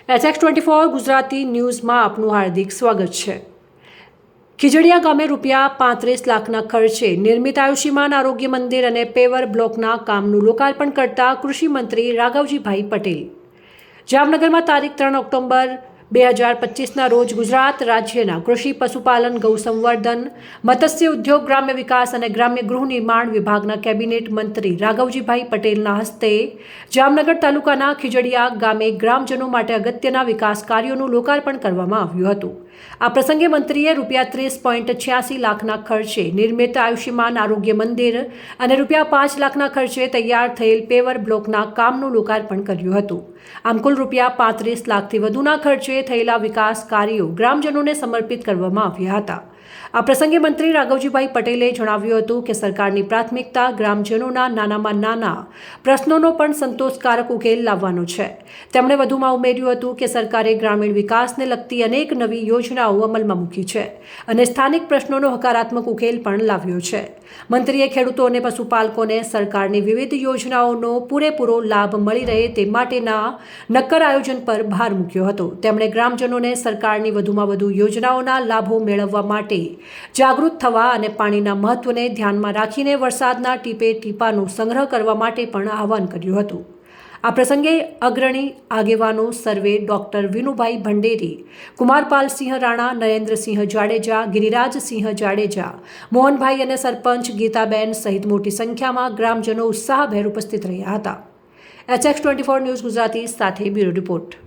HX24 Gujarati ન્યૂઝમાં આપનું હાર્દિક સ્વાગત છે। ખીજડીયા ગામે ₹35 લાખના ખર્ચે નિર્મિત આયુષ્યમાન આરોગ્ય મંદિર અને પેવર બ્લોકના કામનું લોકાર્પણ કરતા કૃષિ મંત્રી રાઘવજીભાઈ પટેલ। જામનગરમાં તારીખ 3 ઓક્ટોબર 2025ના રોજ ગુજરાત રાજ્યના કૃષિ પશુપાલન ગૌસંવર્ધન મત્સ્ય ઉદ્યોગ ગ્રામ્ય વિકાસ અને ગ્રામ્ય ગૃહ નિર્માણ વિભાગના કેબિનેટ મંત્રી રાઘવજીભાઈ પટેલના હસ્તે જામનગર તાલુકાના ખીજડીયા ગામે ગ્રામજનો માટે અગત્યના વિકાસ કાર્યોનું લોકાર્પણ કરવામાં આવ્યું હતું। આ પ્રસંગે મંત્રીએ ₹30.86 લાખના ખર્ચે નિર્મિત આયુષ્યમાન આરોગ્ય મંદિર અને ₹5 લાખના ખર્ચે તૈયાર થયેલ પેવર બ્લોકના કામનું લોકાર્પણ કર્યું હતું। આમ કુલ ₹35 લાખથી વધુના ખર્ચે થયેલા વિકાસ કાર્યો ગ્રામજનોને સમર્પિત કરવામાં આવ્યા હતા। આ પ્રસંગે મંત્રી રાઘવજીભાઈ પટેલે જણાવ્યું હતું કે સરકારની પ્રાથમિકતા ગ્રામજનોના નાનામાં નાના પ્રશ્નોનો પણ સંતોષકારક ઉકેલ લાવવાનો છે। તેમણે વધુમાં ઉમેર્યું હતું કે સરકારે ગ્રામીણ વિકાસને લગતી અનેક નવી યોજનાઓ અમલમાં મૂકી છે અને સ્થાનિક પ્રશ્નોનો હકારાત્મક ઉકેલ પણ લાવ્યો છે। મંત્રીએ ખેડૂતો અને પશુપાલકોને સરકારની વિવિધ યોજનાઓનો પૂરેપૂરો લાભ મળી રહે તે માટેના નક્કર આયોજન પર ભાર મૂક્યો હતો। તેમણે ગ્રામજનોને સરકારની વધુમાં વધુ યોજનાઓના લાભો મેળવવા માટે જાગૃત થવા અને પાણીના મહત્વને ધ્યાનમાં રાખીને વરસાદના ટીપે ટીપાનો સંગ્રહ કરવા માટે પણ આહવાન કર્યું હતું। આ પ્રસંગે અગ્રણી આગેવાનો સર્વે ડોક્ટર વિનુભાઈ ભંડેરી, કુમારપાલસિંહ રાણા, નરેન્દ્રસિંહ જાડેજા, ગિરિરાજસિંહ જાડેજા, મોહનભાઈ અને સરપંચ ગીતાબેન સહિત મોટી સંખ્યામાં ગ્રામજનો ઉત્સાહભેર ઉપસ્થિત રહ્યા હતા। HX24 ન્યૂઝ ગુજરાતી સાથે બ્યુરો રિપોર્ટ।